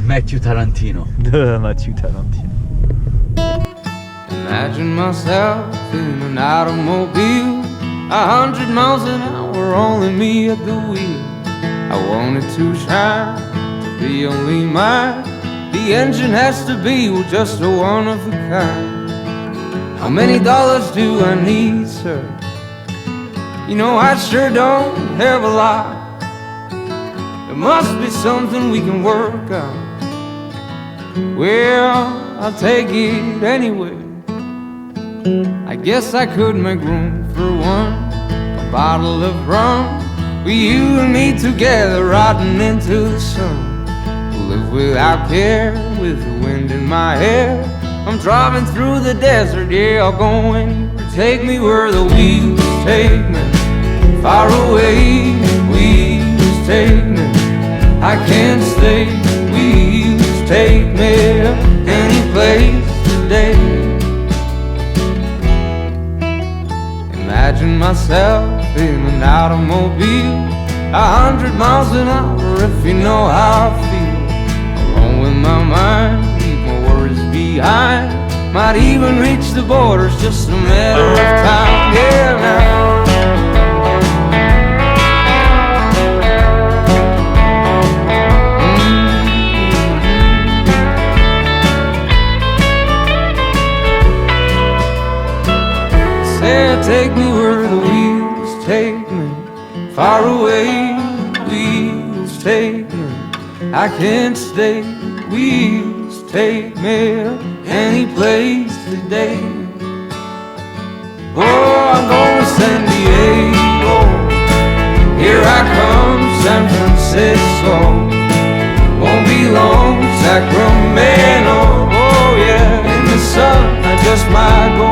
Matthew Tarantino. Matthew Tarantino. Imagine myself in an automobile, 100 miles an hour, only me at the wheel. I want it to shine, to be only mine. The engine has to be just a one of a kind. How many dollars do I need, sir? You know I sure don't have a lot. There must be something we can work on. Well, I'll take it anyway. I guess I could make room for one, a bottle of rum, with you and me together, riding into the sun. Live without care, with the wind in my hair. I'm driving through the desert, yeah, I'll go anywhere. Take me where the wheels take me, far away. Wheels take me, I can't stay. Wheels take me any place today. Imagine myself in an automobile, 100 miles an hour, if you know how I feel. Alone with my mind, leave my worries behind. Might even reach the borders, just a matter of time. Yeah, now. Take me where the wheels take me, far away. Wheels take me, I can't stay. Wheels take me any place today. Oh, I'm going to San Diego. Here I come, San Francisco. Won't be long, Sacramento. Oh yeah, in the sun I just might go.